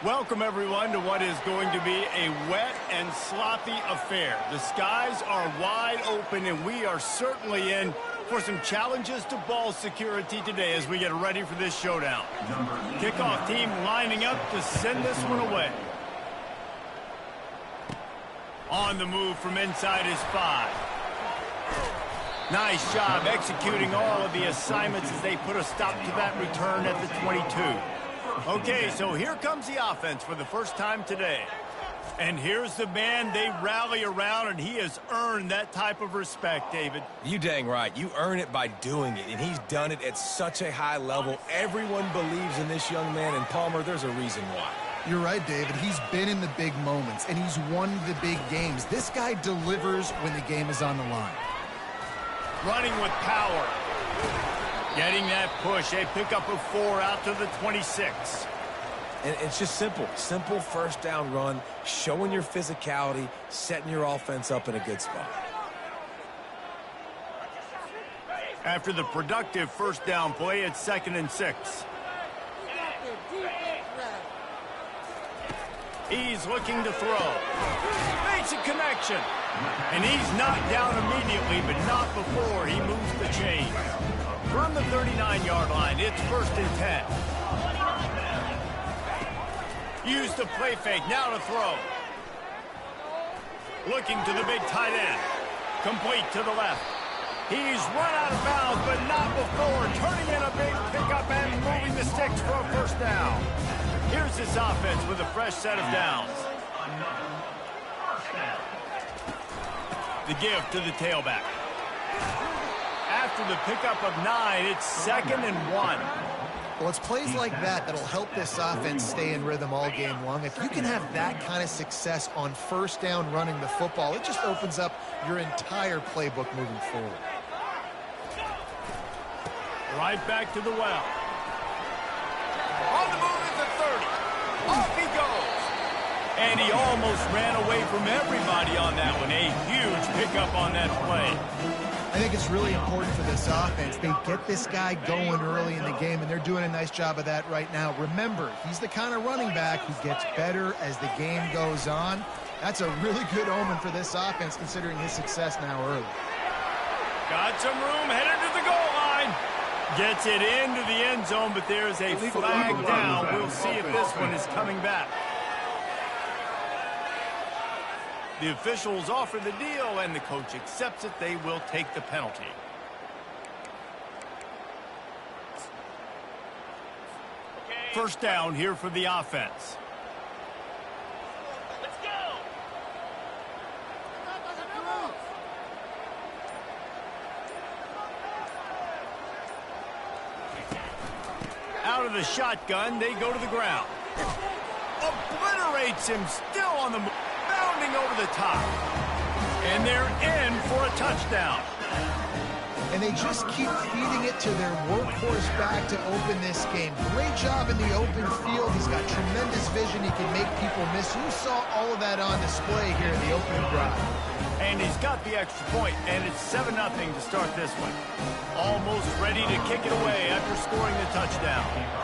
Welcome, everyone, to what is going to be a wet and sloppy affair. The skies are wide open, and we are certainly in for some challenges to ball security today as we get ready for this showdown. Kickoff team lining up to send this one away. On the move from inside his 5. Nice job executing all of the assignments as they put a stop to that return at the 22. Okay, so here comes the offense for the first time today. And here's the man they rally around, and he has earned that type of respect, David. You dang right. You earn it by doing it, and he's done it at such a high level. Everyone believes in this young man, and Palmer, there's a reason why. You're right, David. He's been in the big moments, and he's won the big games. This guy delivers when the game is on the line. Running with power. Getting that push, a pickup of 4 out to the 26. And it's just simple. Simple first down run, showing your physicality, setting your offense up in a good spot. After the productive first down play, it's 2nd and 6. He's looking to throw. Makes a connection. And he's knocked down immediately, but not before he moves the chains. From the 39-yard line, it's 1st and 10. Used the play fake, now to throw. Looking to the big tight end. Complete to the left. He's run out of bounds, but not before. Turning in a big pickup and moving the sticks for a first down. Here's this offense with a fresh set of downs. The give to the tailback. After the pickup of 9, it's 2nd and 1. Well, it's plays like that that'll help this offense stay in rhythm all game long. If you can have that kind of success on first down running the football, it just opens up your entire playbook moving forward. Right back to the well. On the move at the 30. Off he goes. And he almost ran away from everybody on that one. A huge pickup on that play. I think it's really important for this offense. They get this guy going early in the game, and they're doing a nice job of that right now. Remember, he's the kind of running back who gets better as the game goes on. That's a really good omen for this offense, considering his success now early. Got some room, headed to the goal line. Gets it into the end zone, but there's a flag down. We'll see if this one is coming back. The officials offer the deal, and the coach accepts it. They will take the penalty. First down here for the offense. Let's go. Out of the shotgun, they go to the ground. Obliterates him, still on the move. Bounding over the top. And they're in for a touchdown. And they just keep feeding it to their workhorse back to open this game. Great job in the open field. He's got tremendous vision. He can make people miss. You saw all of that on display here in the opening drive. And he's got the extra point, and it's 7-0 to start this one. Almost ready to kick it away after scoring the touchdown.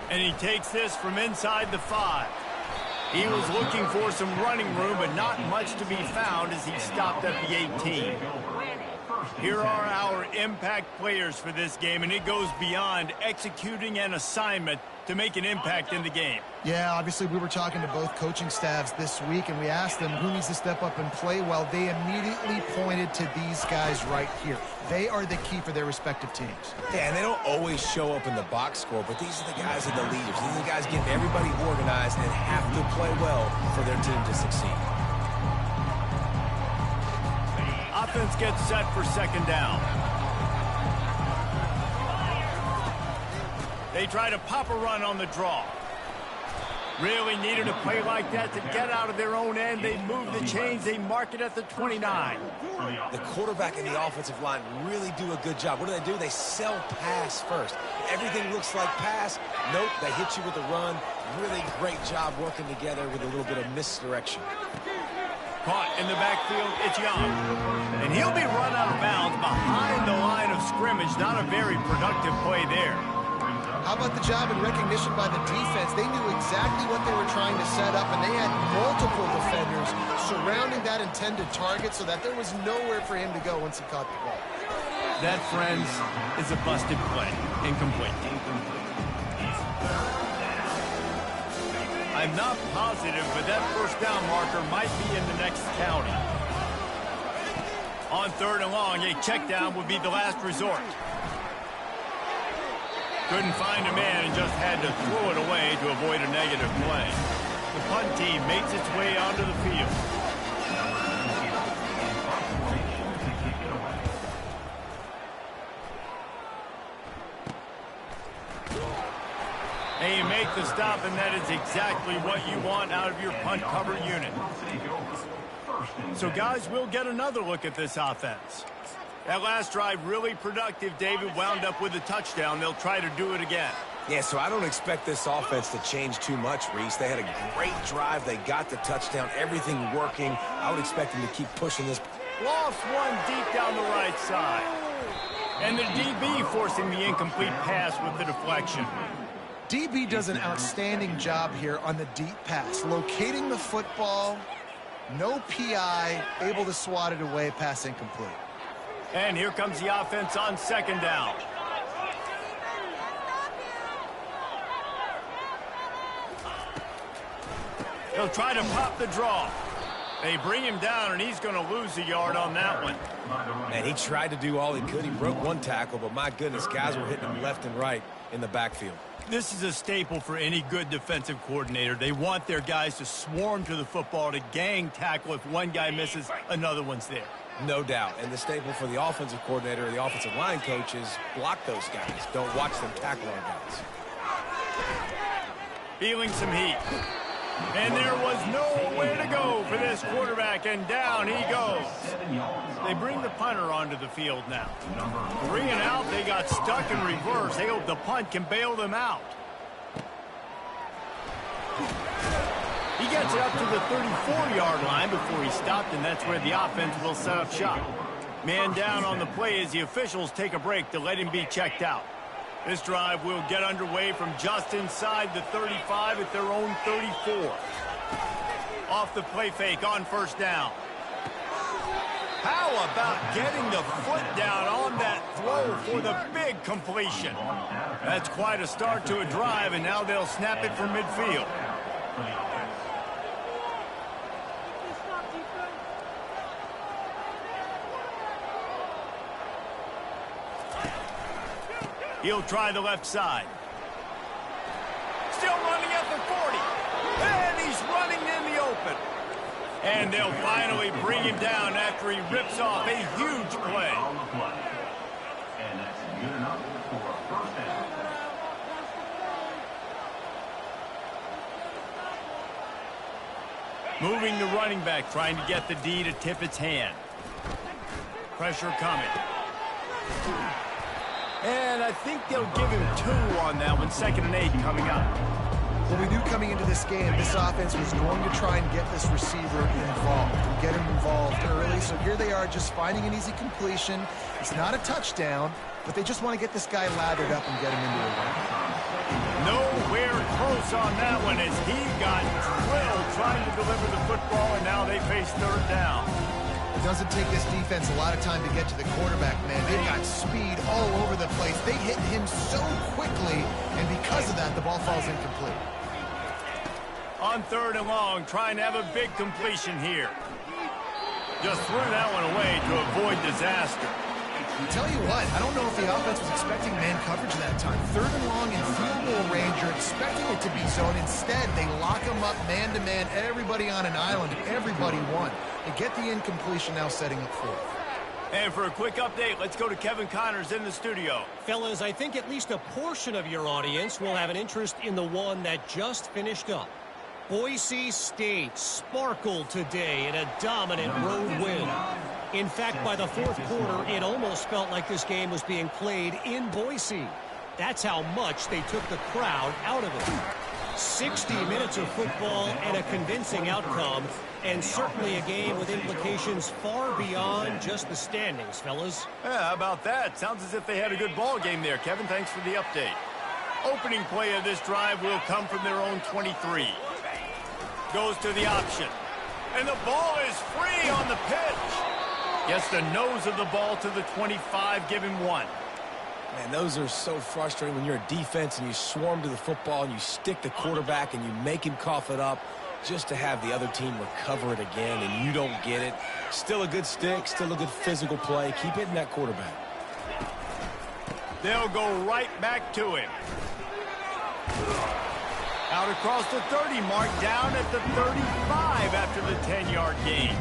And he takes this from inside the 5. He was looking for some running room, but not much to be found as he stopped at the 18. Here are our impact players for this game, and it goes beyond executing an assignment to make an impact in the game. Yeah, obviously we were talking to both coaching staffs this week, and we asked them who needs to step up and play well. They immediately pointed to these guys right here. They are the key for their respective teams. Yeah, and they don't always show up in the box score, but these are the guys that are the leaders. These are the guys getting everybody organized and have to play well for their team to succeed. Offense gets set for 2nd down. They try to pop a run on the draw. Really needed a play like that to get out of their own end. They move the chains. They mark it at the 29. The quarterback and the offensive line really do a good job. What do? They sell pass first. Everything looks like pass. Nope, they hit you with a run. Really great job working together with a little bit of misdirection. Caught in the backfield, it's Young. And he'll be run out of bounds behind the line of scrimmage. Not a very productive play there. How about the job and recognition by the defense? They knew exactly what they were trying to set up, and they had multiple defenders surrounding that intended target so that there was nowhere for him to go once he caught the ball. That, friends, is a busted play. Incomplete. I'm not positive, but that first down marker might be in the next county. On 3rd and long, a check down would be the last resort. Couldn't find a man and just had to throw it away to avoid a negative play. The punt team makes its way onto the field. And you make the stop, and that is exactly what you want out of your punt cover unit. So, guys, we'll get another look at this offense. That last drive, really productive. David wound up with a touchdown. They'll try to do it again. Yeah, so I don't expect this offense to change too much, Reese. They had a great drive. They got the touchdown. Everything working. I would expect them to keep pushing this. Lost one deep down the right side. And the DB forcing the incomplete pass with the deflection. DB does an outstanding job here on the deep pass. Locating the football, no PI, able to swat it away, pass incomplete. And here comes the offense on 2nd down. He'll try to pop the draw. They bring him down, and he's going to lose a yard on that one. Man, he tried to do all he could. He broke one tackle, but my goodness, guys were hitting him left and right in the backfield. This is a staple for any good defensive coordinator. They want their guys to swarm to the football, to gang tackle. If one guy misses, another one's there. No doubt. And the staple for the offensive coordinator or the offensive line coach is block those guys. Don't watch them tackle our guys. Feeling some heat. And there was nowhere to go for this quarterback, and down he goes. They bring the punter onto the field now. 3 and out, they got stuck in reverse. They hope the punt can bail them out. He gets it up to the 34-yard line before he stopped, and that's where the offense will set up shop. Man down on the play as the officials take a break to let him be checked out. This drive will get underway from just inside the 35 at their own 34. Off the play fake on 1st down. How about getting the foot down on that throw for the big completion? That's quite a start to a drive, and now they'll snap it from midfield. He'll try the left side. Still running at the 40. And he's running in the open. And they'll finally bring him down after he rips off a huge play. And that's good enough for a 1st down. Moving the running back, trying to get the D to tip its hand. Pressure coming. And I think they'll give him 2 on that one. 2nd and 8 coming up. Well, we knew coming into this game, this offense was going to try and get this receiver involved and get him involved early. So here they are just finding an easy completion. It's not a touchdown, but they just want to get this guy lathered up and get him into a run. Nowhere close on that one as he got drilled trying to deliver the football, and now they face 3rd down. It doesn't take this defense a lot of time to get to the quarterback, man. They've got speed all over the place. They hit him so quickly, and because of that, the ball falls incomplete. On 3rd and long, trying to have a big completion here. Just threw that one away to avoid disaster. I'll tell you what, I don't know if the offense was expecting man coverage that time. 3rd and long in field goal range, you're expecting it to be zone. Instead, they lock them up man-to-man, everybody on an island, everybody won. They get the incompletion, now setting up 4th. And for a quick update, let's go to Kevin Connors in the studio. Fellas, I think at least a portion of your audience will have an interest in the one that just finished up. Boise State sparkled today in a dominant road win. In fact, by the 4th quarter, it almost felt like this game was being played in Boise. That's how much they took the crowd out of it. 60 minutes of football and a convincing outcome, and certainly a game with implications far beyond just the standings, fellas. Yeah, how about that? Sounds as if they had a good ball game there, Kevin. Thanks for the update. Opening play of this drive will come from their own 23. Goes to the option. And the ball is free on the pitch. Gets the nose of the ball to the 25, give him 1. Man, those are so frustrating when you're a defense and you swarm to the football and you stick the quarterback and you make him cough it up just to have the other team recover it again and you don't get it. Still a good stick, still a good physical play. Keep hitting that quarterback. They'll go right back to him. Out across the 30 mark, down at the 35 after the 10-yard gain.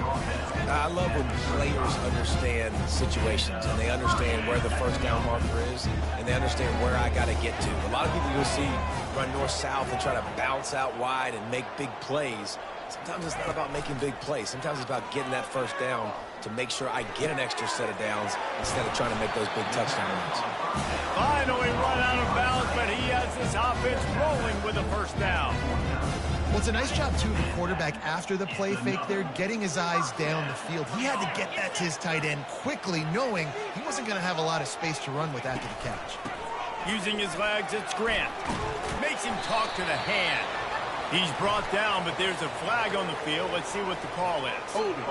I love when players understand situations and they understand where the first down marker is and they understand where I got to get to. A lot of people you'll see run north-south and try to bounce out wide and make big plays. Sometimes it's not about making big plays. Sometimes it's about getting that first down to make sure I get an extra set of downs instead of trying to make those big touchdown runs. Finally run out of bounds, but he has this offense rolling with a first down. Well, it's a nice job, too, of the quarterback after the play fake there, getting his eyes down the field. He had to get that to his tight end quickly, knowing he wasn't going to have a lot of space to run with after the catch. Using his legs, it's Grant. Makes him talk to the hand. He's brought down, but there's a flag on the field. Let's see what the call is. Hold it.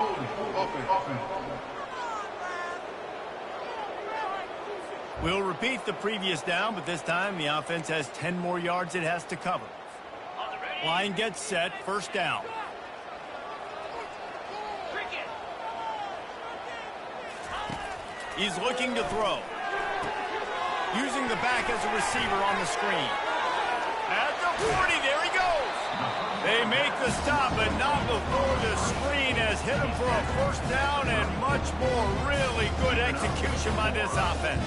We'll repeat the previous down, but this time the offense has 10 more yards it has to cover. Line gets set, first down. He's looking to throw. Using the back as a receiver on the screen. At the 40, there he goes. They make the stop, but not before the screen has hit him for a first down and much more really good execution by this offense.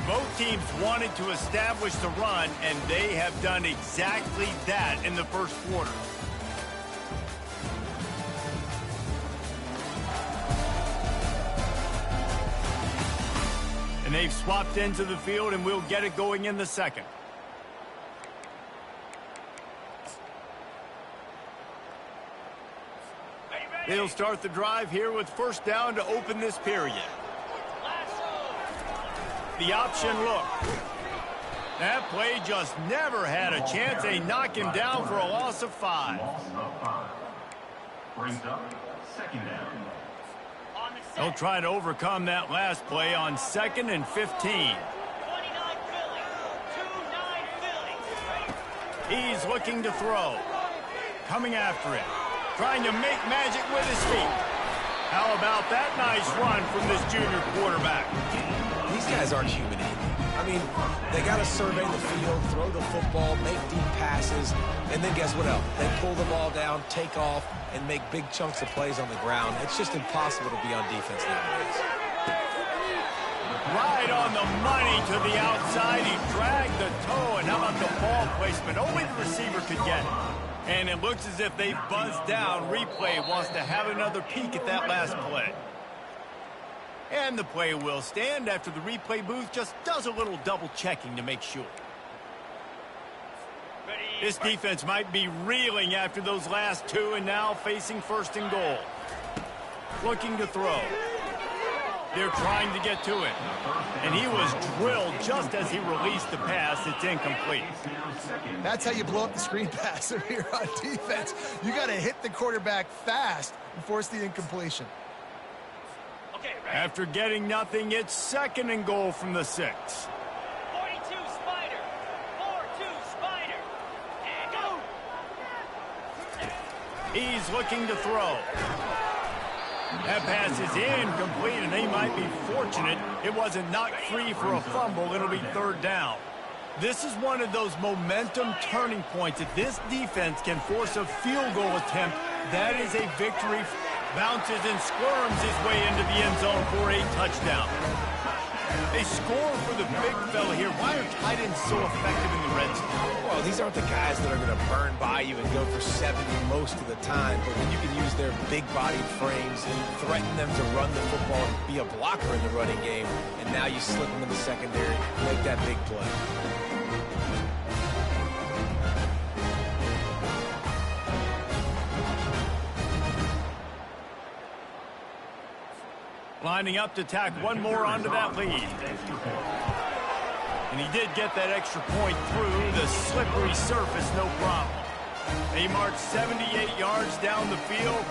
Both teams wanted to establish the run, and they have done exactly that in the first quarter. And they've swapped into the field, and we'll get it going in the second. They'll start the drive here with first down to open this period. The option look. That play just never had a chance. They knock him down for a loss of 5. Brings up second down. They'll try to overcome that last play on 2nd and 15. He's looking to throw. Coming after it. Trying to make magic with his feet. How about that nice run from this junior quarterback? These guys aren't human either. I mean, they got to survey the field, throw the football, make deep passes, and then guess what else? They pull the ball down, take off, and make big chunks of plays on the ground. It's just impossible to be on defense nowadays. Right on the money to the outside. He dragged the toe, and how about the ball placement? Only the receiver could get it. And it looks as if they've buzzed down. Replay wants to have another peek at that last play. And the play will stand after the replay booth just does a little double checking to make sure. This defense might be reeling after those last two and now facing first and goal. Looking to throw. They're trying to get to it. And he was drilled just as he released the pass. It's incomplete. That's how you blow up the screen pass if you're on defense. You got to hit the quarterback fast and force the incompletion. After getting nothing, it's 2nd and goal from the 6. 42 Spider. 4-2 Spider. And go. He's looking to throw. That pass is incomplete, and they might be fortunate it wasn't knocked free for a fumble. It'll be 3rd down. This is one of those momentum turning points. If this defense can force a field goal attempt, that is a victory Bounces and squirms his way into the end zone for a touchdown. They score for the big fella here. Why are tight ends so effective in the red zone? Well, these aren't the guys that are going to burn by you and go for 70 most of the time, but when you can use their big-bodied frames and threaten them to run the football and be a blocker in the running game, and now you slip them in the secondary, make that big play. Lining up to tack one more onto that lead. And he did get that extra point through the slippery surface, no problem. They march 78 yards down the field,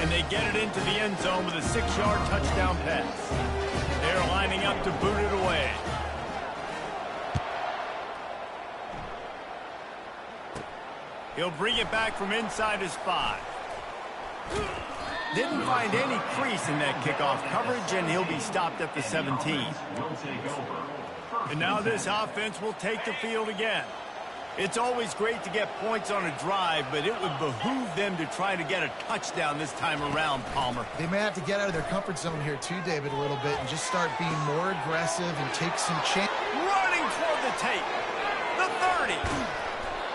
and they get it into the end zone with a 6-yard touchdown pass. They're lining up to boot it away. He'll bring it back from inside his 5. Didn't find any crease in that kickoff coverage, and he'll be stopped at the 17. And now this offense will take the field again. It's always great to get points on a drive, but it would behoove them to try to get a touchdown this time around, Palmer. They may have to get out of their comfort zone here too, David, a little bit, and just start being more aggressive and take some chances. Running toward the tape. The 30.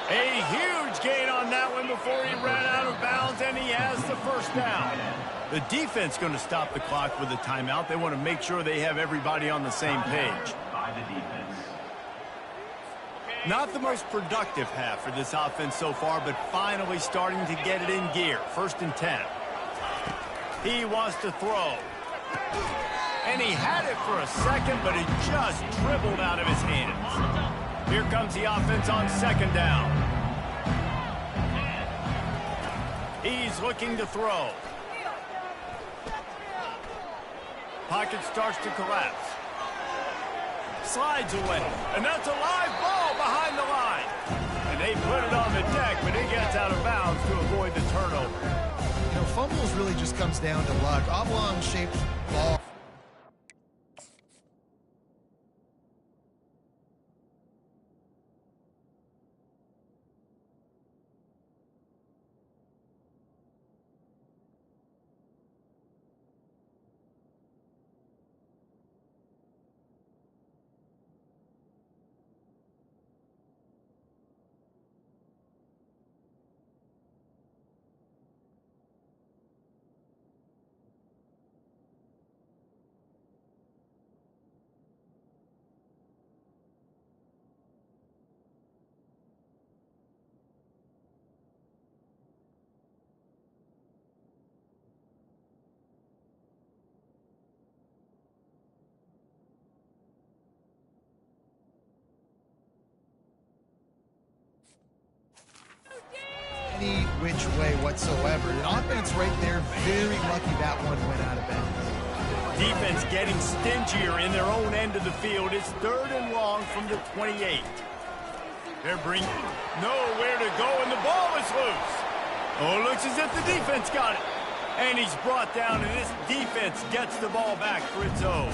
A huge gain on that one before he ran out of bounds, and he has the first down. The defense going to stop the clock with a timeout. They want to make sure they have everybody on the same page. Not the most productive half for this offense so far, but finally starting to get it in gear. 1st and 10. He wants to throw. And he had it for a second, but it just dribbled out of his hands. Here comes the offense on 2nd down. He's looking to throw. Pocket starts to collapse. Slides away. And that's a live ball behind the line. And they put it on the deck, but it gets out of bounds to avoid the turnover. You know, fumbles really just comes down to luck. Oblong-shaped ball. Any which way whatsoever. The offense right there, very lucky that one went out of bounds. Defense getting stingier in their own end of the field. It's 3rd and long from the 28. They're bringing nowhere to go, and the ball is loose. Oh, it looks as if the defense got it. And he's brought down, and this defense gets the ball back for its own.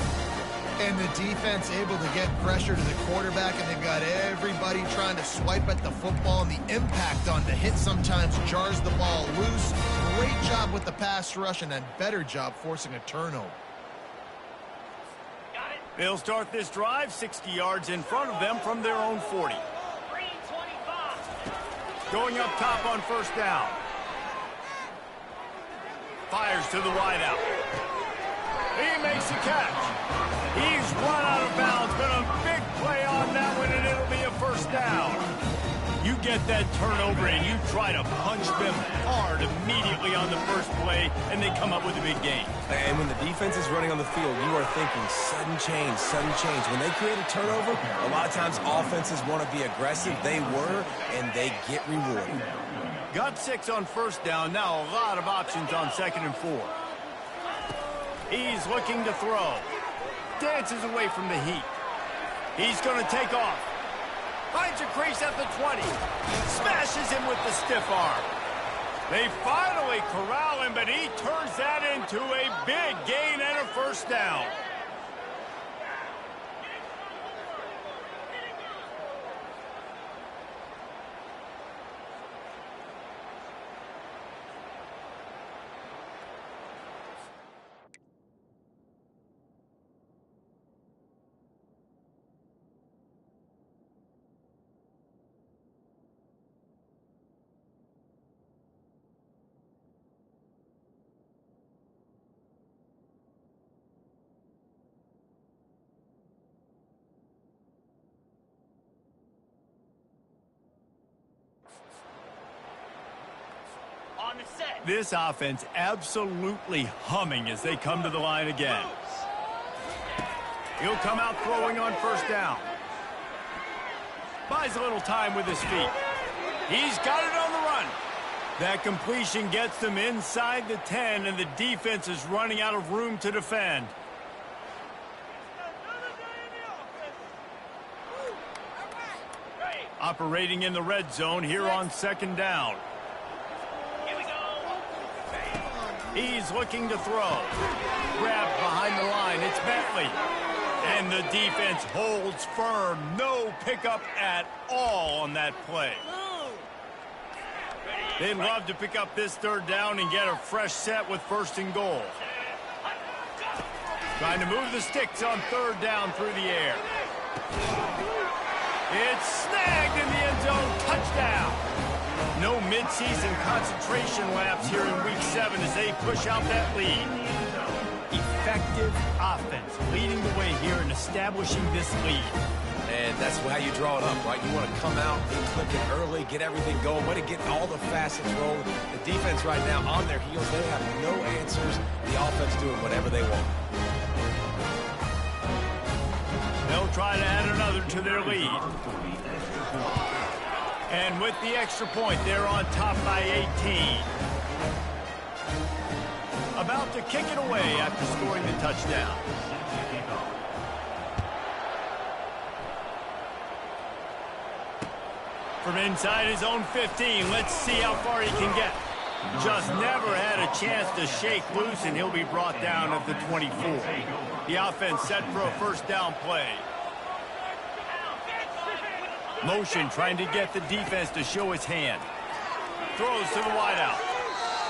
And the defense able to get pressure to the quarterback, and they've got everybody trying to swipe at the football, and the impact on the hit sometimes jars the ball loose. Great job with the pass rush, and a better job forcing a turnover. They'll start this drive 60 yards in front of them from their own 40. Going up top on 1st down. Fires to the wideout. He makes a catch. He's run out of bounds, but a big play on that one, and it'll be a 1st down. You get that turnover, and you try to punch them hard immediately on the first play, and they come up with a big gain. And when the defense is running on the field, you are thinking sudden change, sudden change. When they create a turnover, a lot of times offenses want to be aggressive. They were, and they get rewarded. Got 6 on 1st down. Now a lot of options on 2nd and 4. He's looking to throw. Dances away from the heat. He's going to take off. Finds a crease at the 20. Smashes him with the stiff arm. They finally corral him, but he turns that into a big gain and a 1st down. This offense absolutely humming as they come to the line again. He'll come out throwing on first down. Buys a little time with his feet. He's got it on the run. That completion gets them inside the 10, and the defense is running out of room to defend. Operating in the red zone here on second down. He's looking to throw. Grabbed behind the line. It's Bentley. And the defense holds firm. No pickup at all on that play. They'd love to pick up this third down and get a fresh set with first and goal. Trying to move the sticks on third down through the air. It's snagged in the end zone. Touchdown. No midseason concentration laps here in Week 7 as they push out that lead. Effective offense leading the way here and establishing this lead. And that's how you draw it up, right? You want to come out, be clicking early, get everything going, want to get all the facets rolling. The defense right now on their heels, they have no answers. The offense doing whatever they want. They'll try to add another to their lead. And with the extra point, they're on top by 18. About to kick it away after scoring the touchdown. From inside his own 15, let's see how far he can get. Just never had a chance to shake loose, and he'll be brought down at the 24. The offense set for a first down play. Motion trying to get the defense to show his hand. Throws to the wideout.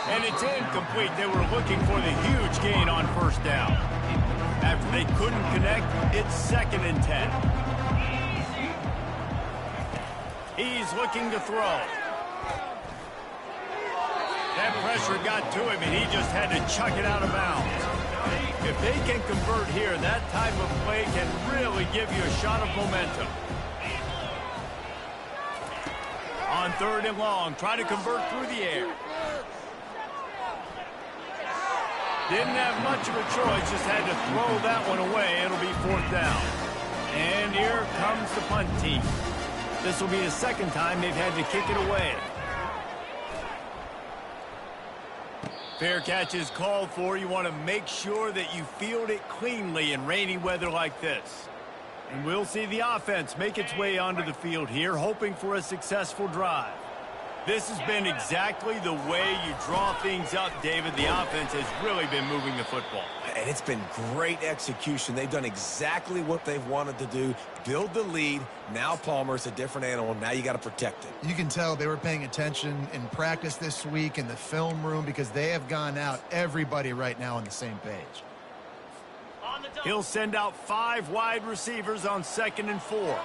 And it's incomplete. They were looking for the huge gain on first down. After they couldn't connect, it's 2nd and 10. He's looking to throw. That pressure got to him, and he just had to chuck it out of bounds. If they can convert here, that type of play can really give you a shot of momentum. On 3rd and long, try to convert through the air. Didn't have much of a choice, just had to throw that one away. It'll be 4th down. And here comes the punt team. This will be the 2nd time they've had to kick it away. Fair catch is called for. You want to make sure that you field it cleanly in rainy weather like this. And we'll see the offense make its way onto the field here, hoping for a successful drive. This has been exactly the way you draw things up, David. The offense has really been moving the football. And it's been great execution. They've done exactly what they've wanted to do. Build the lead. Now Palmer's a different animal. Now you got to protect it. You can tell they were paying attention in practice this week in the film room because they have gone out, everybody right now on the same page. He'll send out 5 wide receivers on 2nd and 4.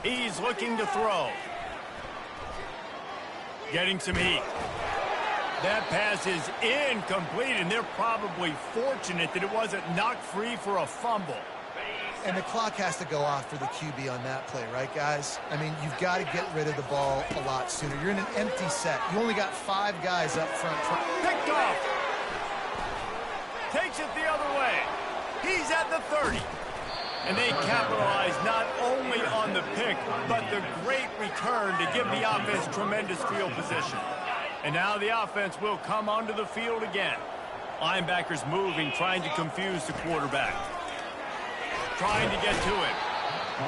He's looking to throw. Getting some heat. That pass is incomplete, and they're probably fortunate that it wasn't knocked free for a fumble. And the clock has to go off for the QB on that play, right, guys? I mean, you've got to get rid of the ball a lot sooner. You're in an empty set. You only got 5 guys up front. Picked off. Takes it the other way. He's at the 30. And they capitalize not only on the pick, but the great return to give the offense tremendous field position. And now the offense will come onto the field again. Linebackers moving, trying to confuse the quarterback. Trying to get to him.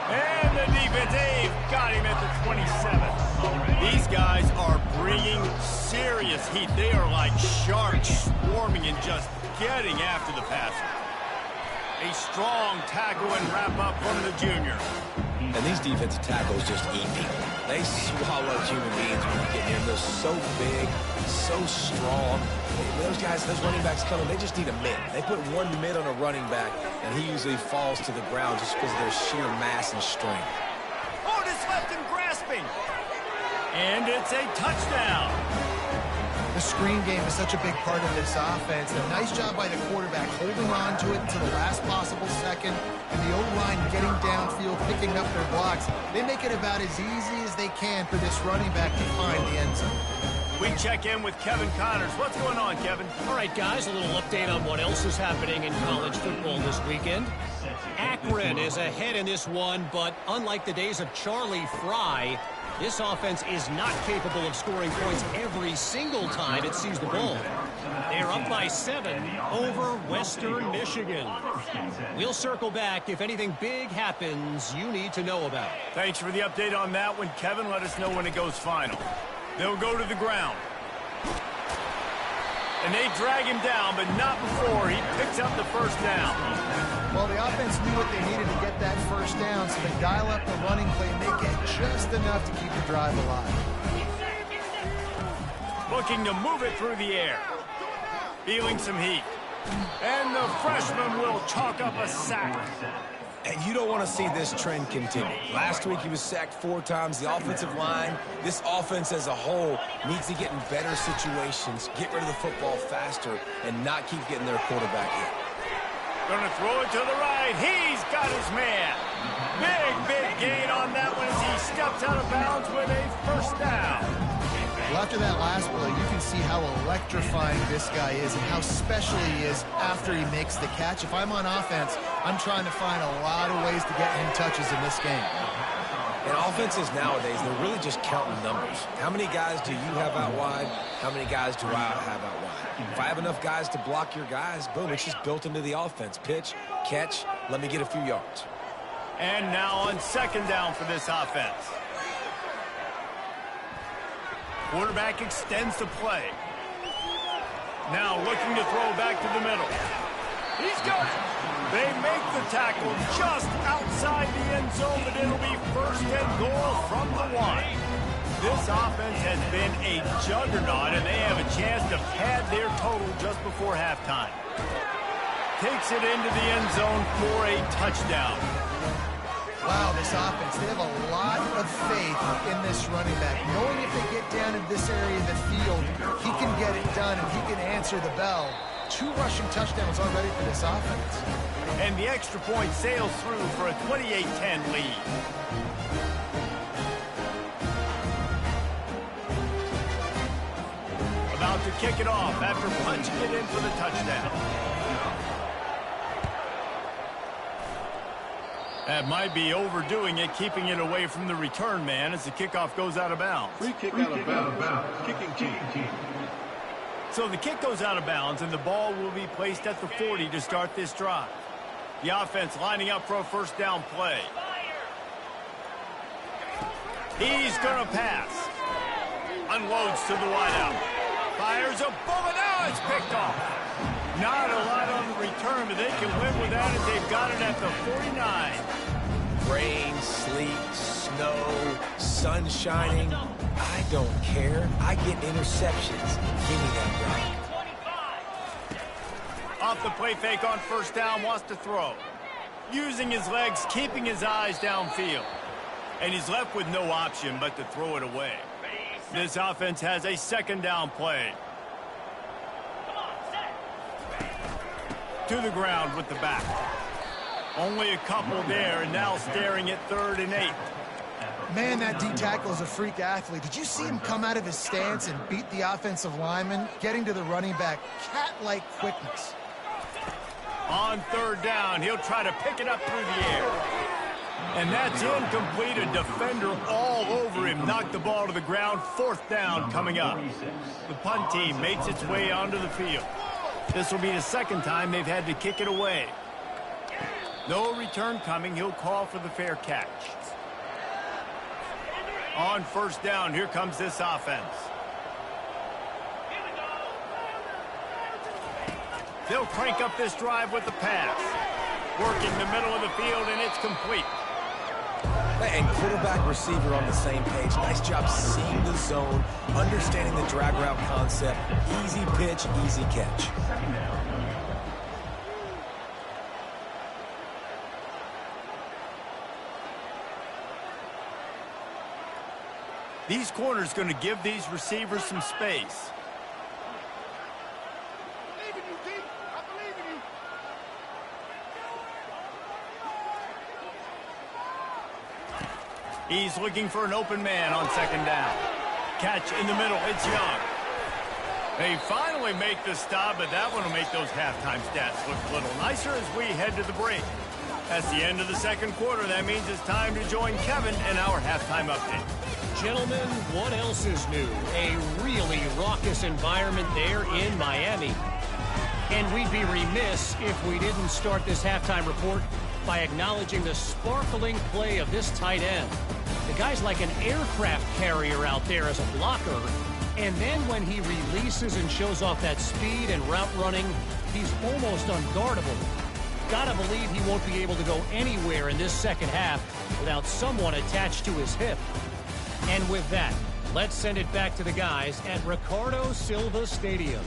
And the defense, they've got him at the 27. These guys are bringing serious heat. They are like sharks swarming and just getting after the passer. A strong tackle and wrap up from the junior. And these defensive tackles just eat people. They swallow human beings when you get near them. They're so big, so strong. Those guys, those running backs coming, they just need a mid. They put one mid on a running back, and he usually falls to the ground just because of their sheer mass and strength. Otis left him grasping. And it's a touchdown. The screen game is such a big part of this offense. A nice job by the quarterback holding on to it until the last possible second, and the O-line getting downfield, picking up their blocks. They make it about as easy as they can for this running back to find the end zone. We check in with Kevin Connors. What's going on, Kevin? All right, guys, a little update on what else is happening in college football this weekend. Akron is ahead in this one, but unlike the days of Charlie Fry, this offense is not capable of scoring points every single time it sees the ball. They're up by 7 over Western Michigan. We'll circle back if anything big happens you need to know about. Thanks for the update on that one, Kevin. Let us know when it goes final. They'll go to the ground. And they drag him down, but not before he picks up the first down. Well, the offense knew what they needed to get that first down, so they dial up the running play and they get just enough to keep the drive alive. Looking to move it through the air. Feeling some heat. And the freshman will chalk up a sack. And you don't want to see this trend continue. Last week he was sacked 4 times. The offensive line, this offense as a whole, needs to get in better situations, get rid of the football faster, and not keep getting their quarterback hit. Gonna throw it to the right. He's got his man. Big gain on that one as he steps out of bounds with a first down. Well, after that last play, you can see how electrifying this guy is and how special he is after he makes the catch. If I'm on offense, I'm trying to find a lot of ways to get him touches in this game. And offenses nowadays, they're really just counting numbers. How many guys do you have out wide? How many guys do I have out wide? If I have enough guys to block your guys, boom, it's just built into the offense. Pitch, catch, let me get a few yards. And now on second down for this offense. Quarterback extends the play. Now looking to throw back to the middle. He's got it. They make the tackle just outside the end zone, but it'll be first and goal from the 1. This offense has been a juggernaut, and they have a chance to pad their total just before halftime. Takes it into the end zone for a touchdown. Wow, this offense, they have a lot of faith in this running back. Knowing if they get down in this area of the field, he can get it done and he can answer the bell. 2 rushing touchdowns already for this offense. And the extra point sails through for a 28-10 lead. About to kick it off after punching it in for the touchdown. That might be overdoing it, keeping it away from the return man as the kickoff goes out of bounds. Free kick out of bounds. Kicking team. So the kick goes out of bounds, and the ball will be placed at the 40 to start this drive. The offense lining up for a first down play. He's going to pass. Unloads to the wideout. Fires a bullet. Now it's picked off. Not a lot on the return, but they can win with that as they've got it at the 49. Rain, sleet, snow, sun shining. I don't care. I get interceptions. Give me that rock. Off the play fake on first down, wants to throw. Using his legs, keeping his eyes downfield. And he's left with no option but to throw it away. This offense has a second down play. To the ground with the back. Only a couple there, and now staring at 3rd and 8. Man, that D tackle is a freak athlete. Did you see him come out of his stance and beat the offensive lineman, getting to the running back? Cat-like quickness. On 3rd down, he'll try to pick it up through the air. And that's incomplete. A defender all over him. Knocked the ball to the ground. 4th down coming up. The punt team makes its way onto the field. This will be the second time they've had to kick it away. No return coming. He'll call for the fair catch. On first down, here comes this offense. They'll crank up this drive with the pass. Working the middle of the field, and it's complete. And quarterback receiver on the same page. Nice job seeing the zone, understanding the drag route concept. Easy pitch, easy catch. These corners going to give these receivers some space. He's looking for an open man on second down. Catch in the middle. It's Young. They finally make the stop, but that one will make those halftime stats look a little nicer as we head to the break. That's the end of the second quarter. That means it's time to join Kevin in our halftime update. Gentlemen, what else is new? A really raucous environment there in Miami. And we'd be remiss if we didn't start this halftime report by acknowledging the sparkling play of this tight end. The guy's like an aircraft carrier out there as a blocker. And then when he releases and shows off that speed and route running, he's almost unguardable. Gotta believe he won't be able to go anywhere in this second half without someone attached to his hip. And with that, let's send it back to the guys at Ricardo Silva Stadium.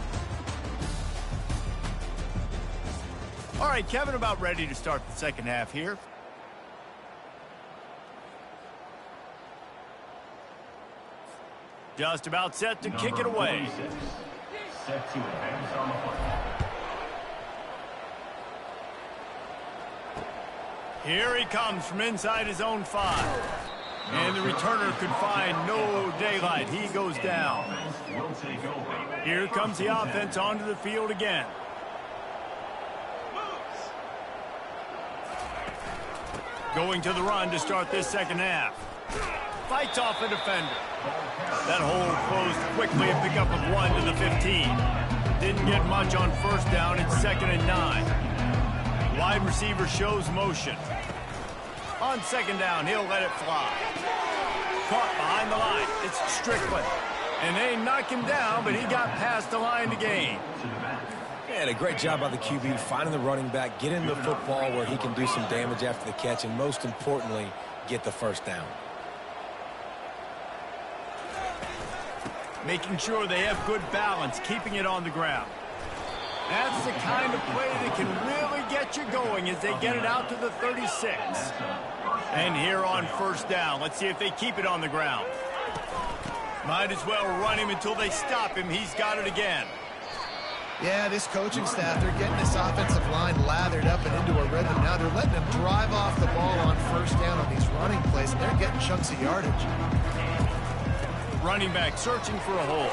All right, Kevin, about ready to start the second half here. Just about set to kick it away. Set to advance on the play. Here he comes from inside his own 5. And the returner could find no daylight. He goes down. Here comes the offense onto the field again. Going to the run to start this second half. Fights off a defender. That hole closed quickly, a pickup of 1 to the 15. Didn't get much on first down. It's 2nd and 9. Wide receiver shows motion. On second down, he'll let it fly. Caught behind the line. It's Strickland. And they knock him down, but he got past the line to gain. And a great job by the QB finding the running back, getting the football where he can do some damage after the catch, and most importantly, get the first down. Making sure they have good balance, keeping it on the ground. That's the kind of play that can really get you going as they get it out to the 36. And here on first down, let's see if they keep it on the ground. Might as well run him until they stop him. He's got it again. Yeah, this coaching staff, they're getting this offensive line lathered up and into a rhythm. Now they're letting them drive off the ball on first down on these running plays, and they're getting chunks of yardage. Running back searching for a hole.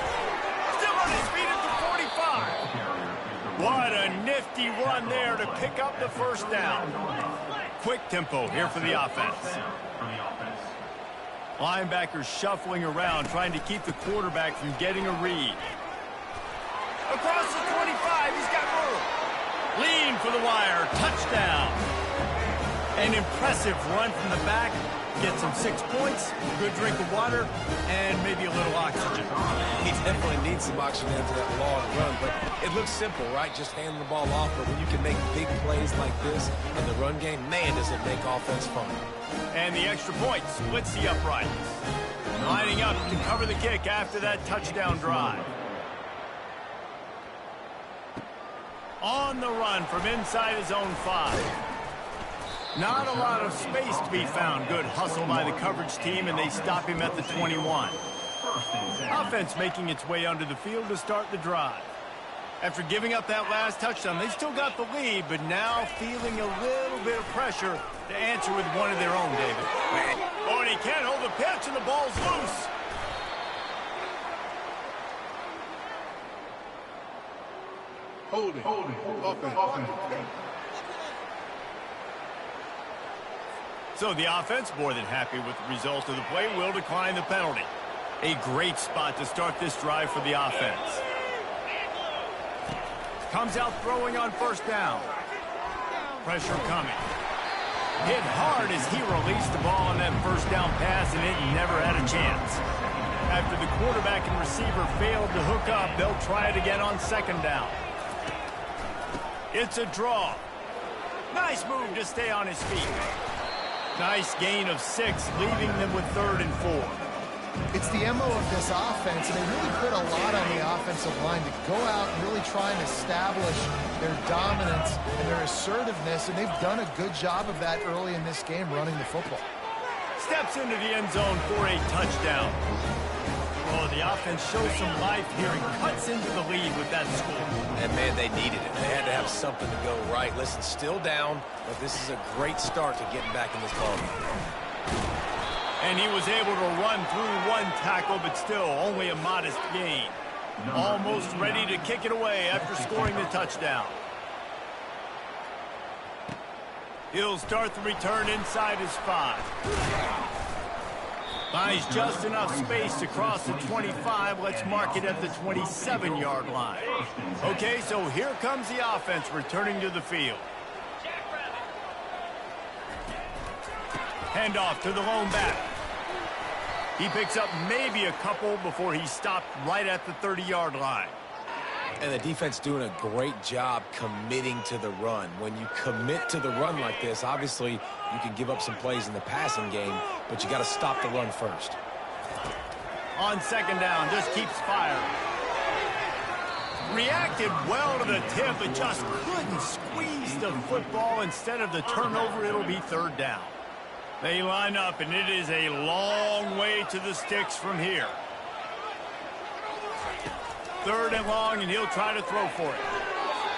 Still on his feet at the 45. What a nifty run there to pick up the first down. Quick tempo here for the offense. Linebackers shuffling around, trying to keep the quarterback from getting a read. Across the 25, he's got room. Lean for the wire, touchdown. An impressive run from the back. Gets him 6 points, good drink of water, and maybe a little oxygen. He definitely needs some oxygen after that long run, but it looks simple, right? Just handing the ball off, but when you can make big plays like this in the run game, man, does it make offense fun. And the extra point splits the uprights. Lining up to cover the kick after that touchdown drive. On the run from inside his own 5. Not a lot of space to be found. Good hustle by the coverage team, and they stop him at the 21. Offense making its way onto the field to start the drive. After giving up that last touchdown, they've still got the lead, but now feeling a little bit of pressure to answer with one of their own, David. Oh, and he can't hold the pitch, and the ball's loose. Holding. Offense. So the offense, more than happy with the result of the play, will decline the penalty. A great spot to start this drive for the offense. Comes out throwing on first down. Pressure coming. Hit hard as he released the ball on that first down pass, and it never had a chance. After the quarterback and receiver failed to hook up, they'll try it again on second down. It's a draw. Nice move to stay on his feet. Nice gain of 6, leaving them with 3rd and 4. It's the MO of this offense, and they really put a lot on the offensive line to go out and really try and establish their dominance and their assertiveness, and they've done a good job of that early in this game running the football. Steps into the end zone for a touchdown. Oh, the offense shows some life here and cuts into the lead with that score. And, man, they needed it. They had to have something to go right. Listen, still down, but this is a great start to getting back in this ballgame. And he was able to run through one tackle, but still only a modest gain. Almost ready to kick it away after scoring the touchdown. He'll start the return inside his 5. Finds just enough space to cross the 25. Let's mark it at the 27-yard line. Okay, so here comes the offense returning to the field. Handoff to the lone back. He picks up maybe a couple before he stopped right at the 30-yard line. And the defense doing a great job committing to the run. When you commit to the run like this, obviously you can give up some plays in the passing game, but you got to stop the run first. On second down, just keeps firing. Reacted well to the tip, but just couldn't squeeze the football. Instead of the turnover, it'll be third down. They line up, and it is a long way to the sticks from here. Third and long, and he'll try to throw for it.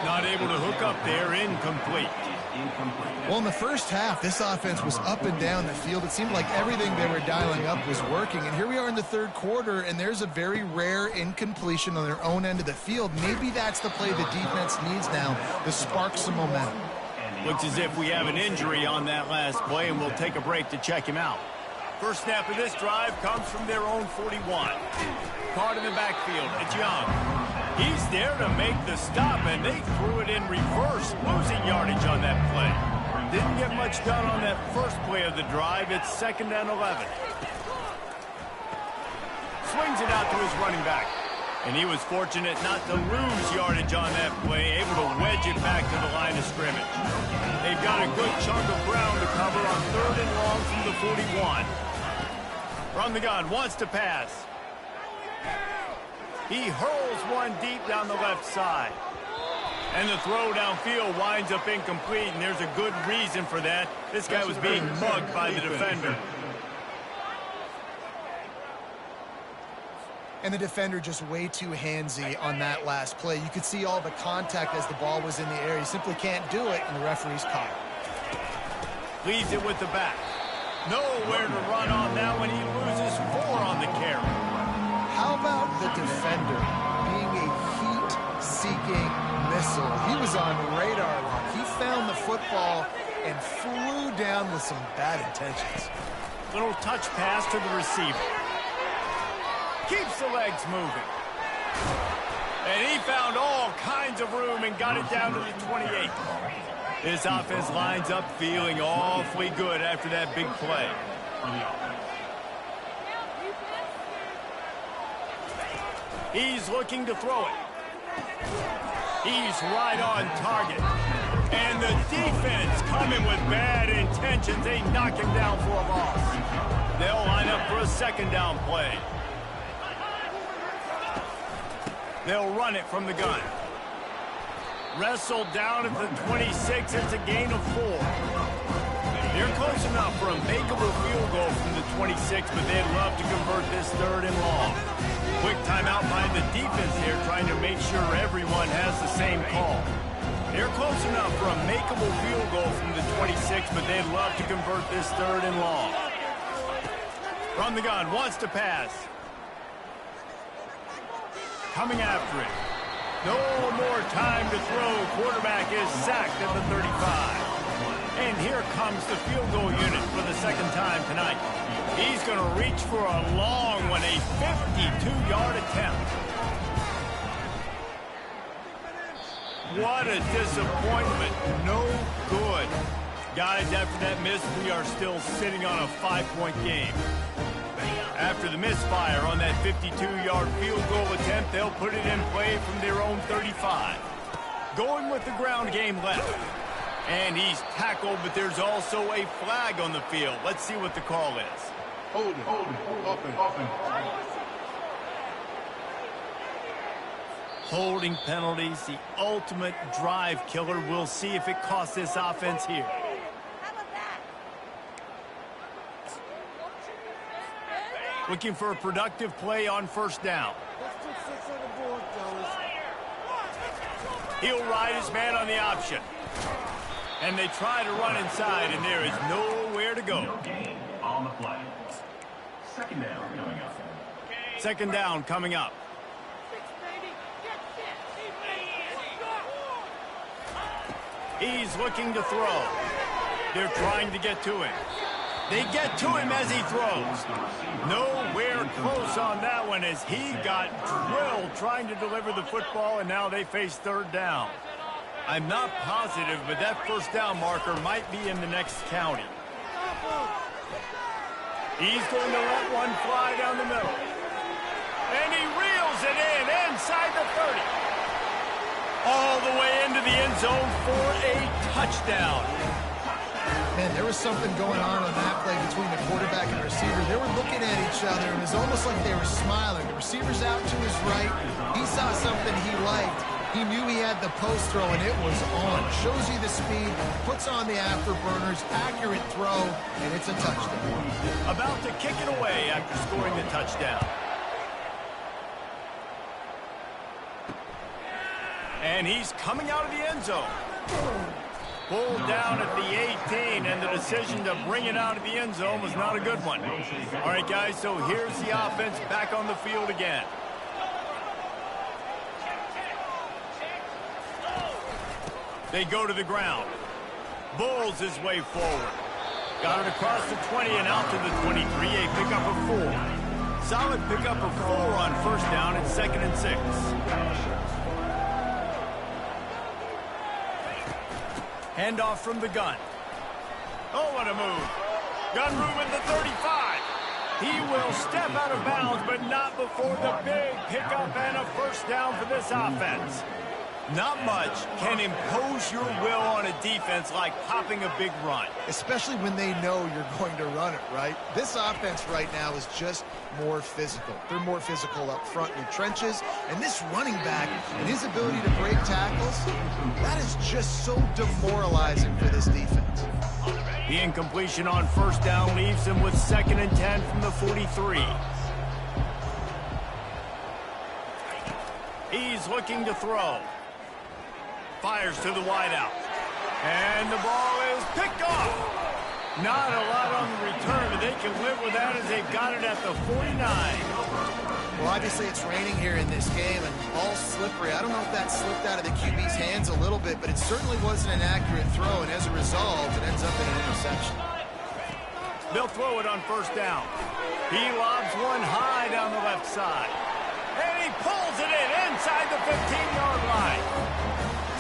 Not able to hook up there, incomplete. Well, in the first half, this offense was up and down the field. It seemed like everything they were dialing up was working. And here we are in the third quarter, and there's a very rare incompletion on their own end of the field. Maybe that's the play the defense needs now to spark some momentum. Looks as if we have an injury on that last play, and we'll take a break to check him out. First snap of this drive comes from their own 41. Caught in the backfield. It's Young. He's there to make the stop, and they threw it in reverse, losing yardage on that play. Didn't get much done on that first play of the drive. It's 2nd and 11. Swings it out to his running back. And he was fortunate not to lose yardage on that play, able to wedge it back to the line of scrimmage. They've got a good chunk of ground to cover on 3rd and long from the 41. From the gun, wants to pass. He hurls one deep down the left side. And the throw downfield winds up incomplete, and there's a good reason for that. This guy was being mugged by the defender. And the defender just way too handsy on that last play. You could see all the contact as the ball was in the air. He simply can't do it, and the referee's caught it. Leaves it with the back. Nowhere to run on that one. He loses 4 on the carry. How about the defender being a heat-seeking missile? He was on radar lock. He found the football and flew down with some bad intentions. Little touch pass to the receiver. Keeps the legs moving. And he found all kinds of room and got it down to the 28. This offense lines up feeling awfully good after that big play. He's looking to throw it. He's right on target. And the defense coming with bad intentions. They knock him down for a loss. They'll line up for a 2nd down play. They'll run it from the gun. Wrestled down at the 26. It's a gain of 4. They're close enough for a makeable field goal from the 26, but they'd love to convert this 3rd and long. Quick timeout by the defense here, trying to make sure everyone has the same call. They're close enough for a makeable field goal from the 26, but they'd love to convert this 3rd and long. From the gun, wants to pass. Coming after it. No more time to throw. Quarterback is sacked at the 35. And here comes the field goal unit for the 2nd time tonight. He's going to reach for a long one, a 52-yard attempt. What a disappointment. No good. Guys, after that miss, we are still sitting on a 5-point game. After the misfire on that 52-yard field goal attempt, they'll put it in play from their own 35. Going with the ground game left. And he's tackled, but there's also a flag on the field. Let's see what the call is. Hold it. Holding penalties, the ultimate drive killer. We'll see if it costs this offense here. Looking for a productive play on 1st down. He'll ride his man on the option. And they try to run inside, and there is nowhere to go. On the play. second down coming up. Second down coming up. He's looking to throw. They're trying to get to him. They get to him as he throws. Nowhere close on that one as he got drilled trying to deliver the football, and now they face third down. I'm not positive, but that first down marker might be in the next county. He's going to let one fly down the middle. And he reels it in inside the 30. All the way into the end zone for a touchdown. Man, there was something going on that play between the quarterback and the receiver. They were looking at each other, and it was almost like they were smiling. The receiver's out to his right. He saw something he liked. He knew he had the post throw, and it was on. Shows you the speed, puts on the afterburners, accurate throw, and it's a touchdown. About to kick it away after scoring the touchdown. And he's coming out of the end zone. Pulled down at the 18, and the decision to bring it out of the end zone was not a good one. All right, guys, so here's the offense back on the field again. They go to the ground. Bulls his way forward. Got it across the 20 and out to the 23. A pickup of 4. Solid pickup of 4 on first down and 2nd and 6. Handoff from the gun. Oh, what a move. Gun room at the 35. He will step out of bounds, but not before the big pickup and a first down for this offense. Not much can impose your will on a defense like popping a big run. Especially when they know you're going to run it, right? This offense right now is just more physical. They're more physical up front in the trenches. And this running back and his ability to break tackles, that is just so demoralizing for this defense. The incompletion on first down leaves him with 2nd and 10 from the 43. He's looking to throw. Fires to the wideout. And the ball is picked off. Not a lot on the return, but they can live with that as they've got it at the 49. Well, obviously it's raining here in this game, and ball's slippery. I don't know if that slipped out of the QB's hands a little bit, but it certainly wasn't an accurate throw, and as a result, it ends up in an interception. They'll throw it on first down. He lobs one high down the left side. And he pulls it in inside the 15-yard line.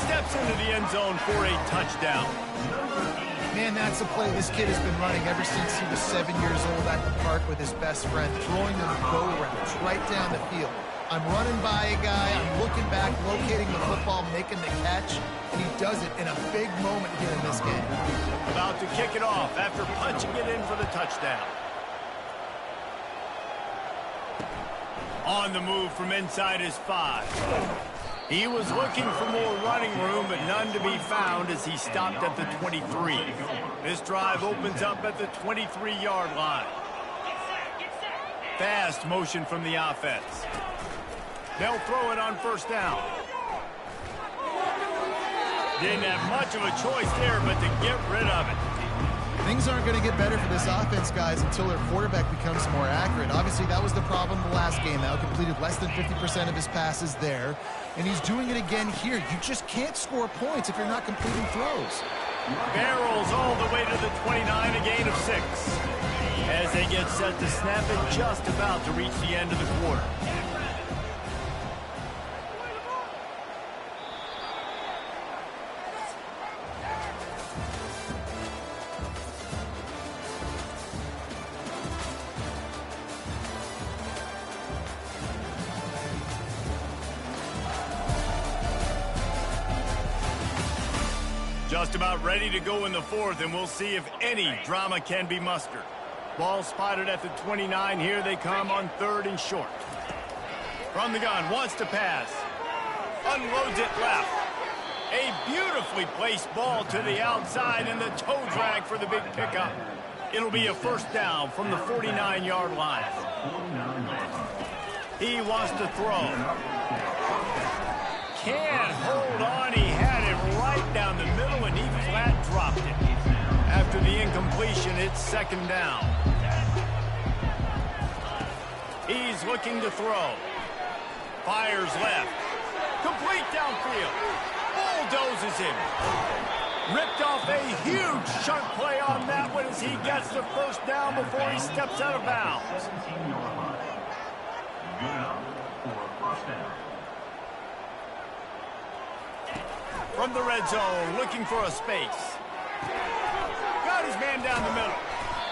Steps into the end zone for a touchdown. Man, that's a play this kid has been running ever since he was 7 years old at the park with his best friend, throwing them go routes right down the field. I'm running by a guy, I'm looking back, locating the football, making the catch, and he does it in a big moment here in this game. About to kick it off after punching it in for the touchdown. On the move from inside his 5. He was looking for more running room, but none to be found as he stopped at the 23. This drive opens up at the 23-yard line. Fast motion from the offense. They'll throw it on first down. Didn't have much of a choice there, but to get rid of it. Things aren't going to get better for this offense, guys, until their quarterback becomes more accurate. Obviously, that was the problem the last game out. Completed less than 50% of his passes there. And he's doing it again here. You just can't score points if you're not completing throws. Barrels all the way to the 29, a gain of 6. As they get set to snap it just about to reach the end of the quarter. Just about ready to go in the fourth, and we'll see if any drama can be mustered. Ball spotted at the 29. Here they come on 3rd and short. From the gun, wants to pass. Unloads it left. A beautifully placed ball to the outside, and the toe drag for the big pickup. It'll be a first down from the 49-yard line. He wants to throw. Can't hold on. He had it right down the middle, and he flat dropped it. After the incompletion, it's 2nd down. He's looking to throw. Fires left. Complete downfield. Bulldozes him. Ripped off a huge chunk play on that one as he gets the first down before he steps out of bounds. Good enough for a first down. From the red zone, looking for a space. Got his man down the middle.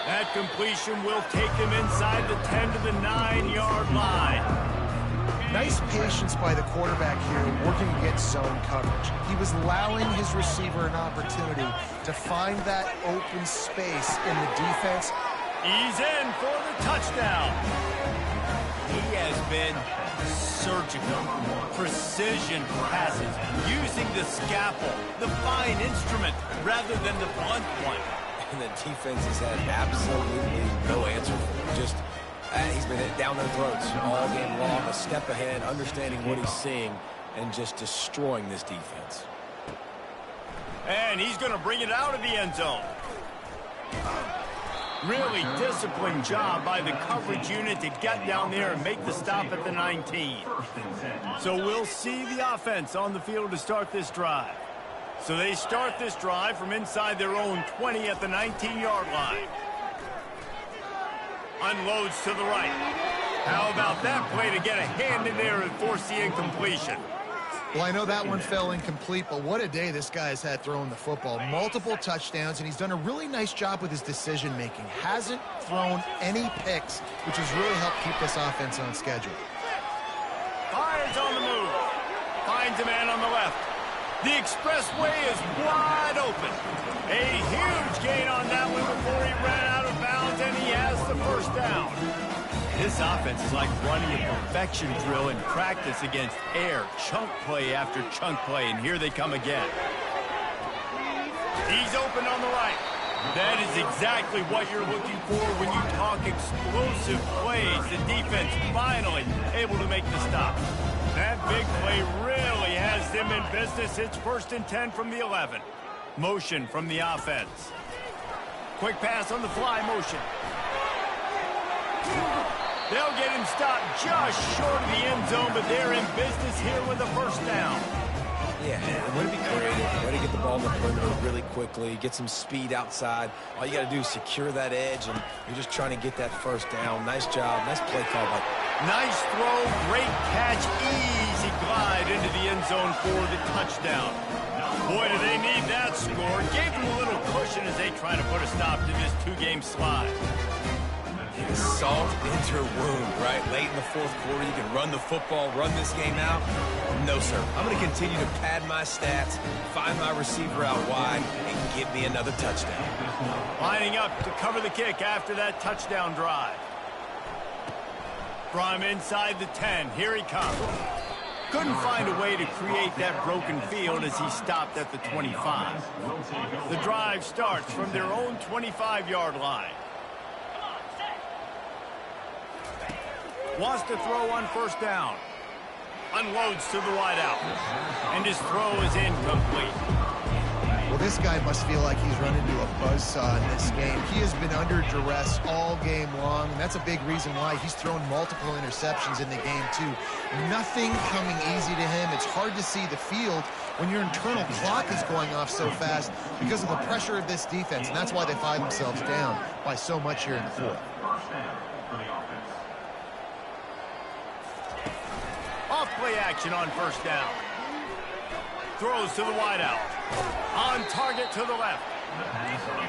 That completion will take him inside the 10 to the 9-yard line. Nice patience by the quarterback here, working against zone coverage. He was allowing his receiver an opportunity to find that open space in the defense. He's in for the touchdown. He has been surgical, precision passes, using the scalpel, the fine instrument, rather than the blunt one. And the defense has had absolutely no answer for him. Just he's been down their throats all game long, a step ahead, understanding what he's seeing, and just destroying this defense. And he's going to bring it out of the end zone. Really disciplined job by the coverage unit to get down there and make the stop at the 19. So we'll see the offense on the field to start this drive. So they start this drive from inside their own 20 at the 19-yard line. Unloads to the right. How about that play to get a hand in there and force the incompletion? Well, I know that one fell incomplete, but what a day this guy has had throwing the football. Multiple touchdowns, and he's done a really nice job with his decision-making. Hasn't thrown any picks, which has really helped keep this offense on schedule. Fires on the move. Finds a man on the left. The expressway is wide open. A huge gain on that one before he ran out of bounds, and he has the first down. This offense is like running a perfection drill in practice against air, chunk play after chunk play, and here they come again. He's open on the right. That is exactly what you're looking for when you talk explosive plays. The defense finally able to make the stop. That big play really has them in business. It's 1st and 10 from the 11. Motion from the offense. Quick pass on the fly motion. They'll get him stopped just short of the end zone, but they're in business here with a first down. Yeah, and way to be creative, way to get the ball in the perimeter really quickly, get some speed outside. All you got to do is secure that edge, and you're just trying to get that first down. Nice job, nice play call. Nice throw, great catch, easy glide into the end zone for the touchdown. Boy, do they need that score. Gave them a little cushion as they try to put a stop to this two-game slide. Salt into your wound, right? Late in the fourth quarter, you can run the football, run this game out. No, sir. I'm going to continue to pad my stats, find my receiver out wide, and give me another touchdown. Lining up to cover the kick after that touchdown drive. From inside the 10, here he comes. Couldn't find a way to create that broken field as he stopped at the 25. The drive starts from their own 25-yard line. Wants to throw on first down. Unloads to the wideout. And his throw is incomplete. Well, this guy must feel like he's run into a buzzsaw in this game. He has been under duress all game long, and that's a big reason why he's thrown multiple interceptions in the game, too. Nothing coming easy to him. It's hard to see the field when your internal clock is going off so fast because of the pressure of this defense, and that's why they find themselves down by so much here in the fourth. Off-play action on first down. Throws to the wideout. On target to the left.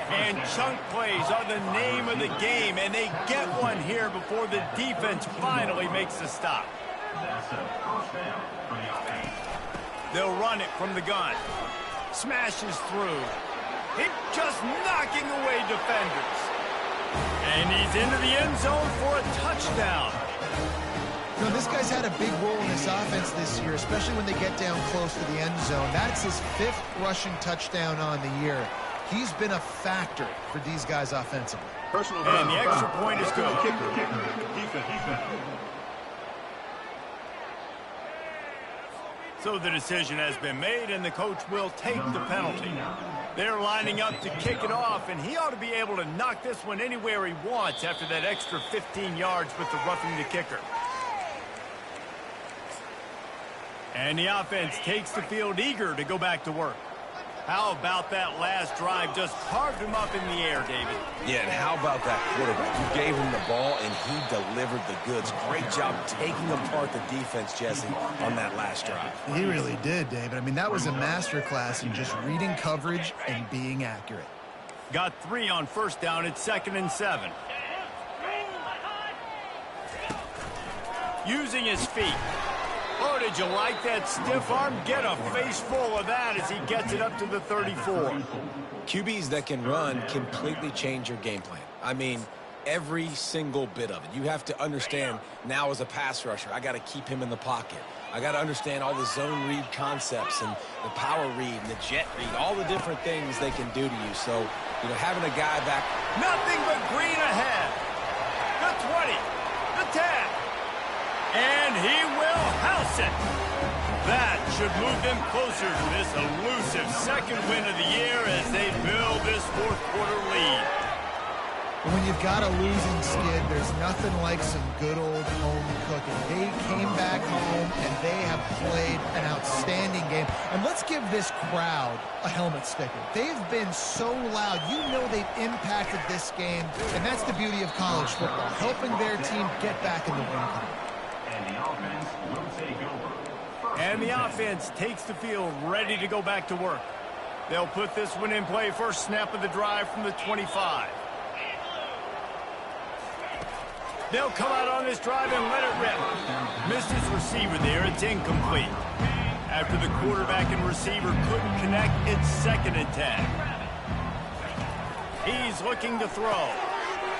And chunk plays are the name of the game, and they get one here before the defense finally makes the stop. They'll run it from the gun. Smashes through. It just knocking away defenders. And he's into the end zone for a touchdown. You know, this guy's had a big role in this offense this year, especially when they get down close to the end zone. That's his 5th rushing touchdown on the year. He's been a factor for these guys offensively. And the extra point is good. So the decision has been made, and the coach will take the penalty. They're lining up to kick it off, and he ought to be able to knock this one anywhere he wants after that extra 15 yards with the roughing the kicker. And the offense takes the field eager to go back to work. How about that last drive? Just carved him up in the air, David. Yeah, and how about that quarterback? You gave him the ball, and he delivered the goods. Great job taking apart the defense, Jesse, on that last drive. He really did, David. I mean, that was a masterclass in just reading coverage and being accurate. Got 3 on first down. It's 2nd and 7. Using his feet. Oh, did you like that stiff arm? Get a face full of that as he gets it up to the 34. QBs that can run completely change your game plan. I mean, every single bit of it. You have to understand now as a pass rusher, I got to keep him in the pocket. I got to understand all the zone read concepts and the power read and the jet read, all the different things they can do to you. So, you know, having a guy back. Nothing but green ahead. The 20, the 10. And he will house it. That should move them closer to this elusive second win of the year as they build this fourth quarter lead. When you've got a losing skid, there's nothing like some good old home cooking. They came back home, and they have played an outstanding game. And let's give this crowd a helmet sticker. They've been so loud. You know they've impacted this game, and that's the beauty of college football, helping their team get back in the win column. And the offense takes the field ready to go back to work. They'll put this one in play first snap of the drive from the 25. They'll come out on this drive and let it rip. Missed his receiver there. It's incomplete. After the quarterback and receiver couldn't connect, it's 2nd and 10. He's looking to throw.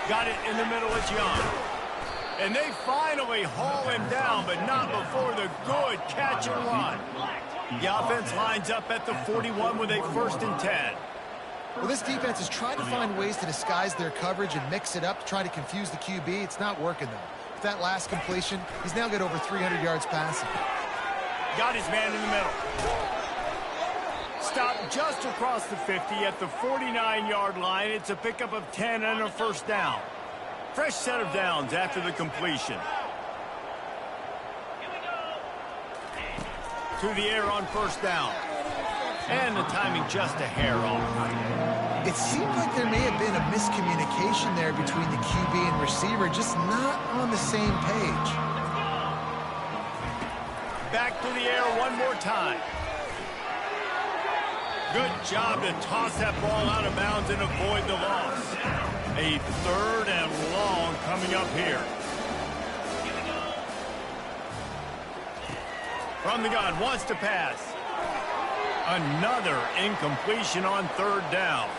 Got it in the middle. It's Young. And they finally haul him down, but not before the good catch and run. The offense lines up at the 41 with a 1st and 10. Well, this defense is trying to find ways to disguise their coverage and mix it up to try to confuse the QB. It's not working, though. With that last completion, he's now got over 300 yards passing. Got his man in the middle. Stopped just across the 50 at the 49-yard line. It's a pickup of 10 and a 1st down. Fresh set of downs after the completion. To the air on 1st down. And the timing just a hair off. It seemed like there may have been a miscommunication there between the QB and receiver, just not on the same page. Back to the air one more time. Good job to toss that ball out of bounds and avoid the loss. A 3rd and long coming up here. From the gun, wants to pass. Another incompletion on 3rd down.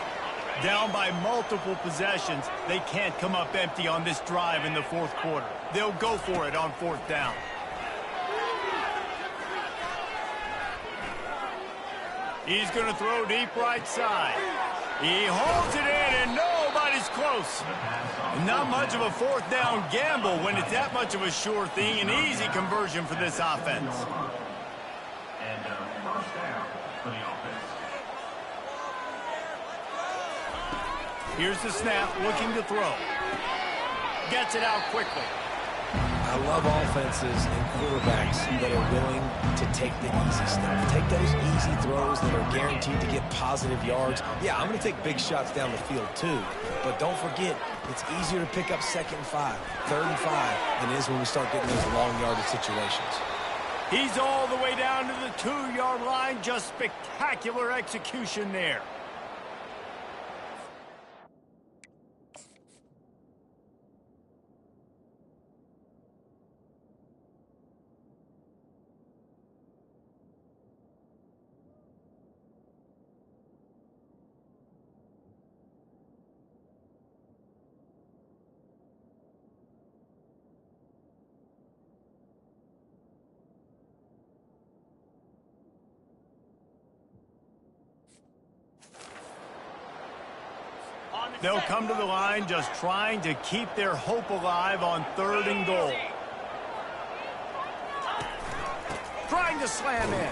Down by multiple possessions. They can't come up empty on this drive in the 4th quarter. They'll go for it on 4th down. He's going to throw deep right side. He holds it in, and nobody's close. Not much of a 4th down gamble when it's that much of a sure thing. An easy conversion for this offense. And 1st down for the offense. Here's the snap, looking to throw. Gets it out quickly. I love offenses and quarterbacks that are willing to take the easy stuff. Take those easy throws that are guaranteed to get positive yards. Yeah, I'm going to take big shots down the field too, but don't forget, it's easier to pick up 2nd and 5, 3rd and 5 than it is when we start getting those long yardage situations. He's all the way down to the 2-yard line. Just spectacular execution there. They'll come to the line just trying to keep their hope alive on 3rd and goal. Trying to slam in.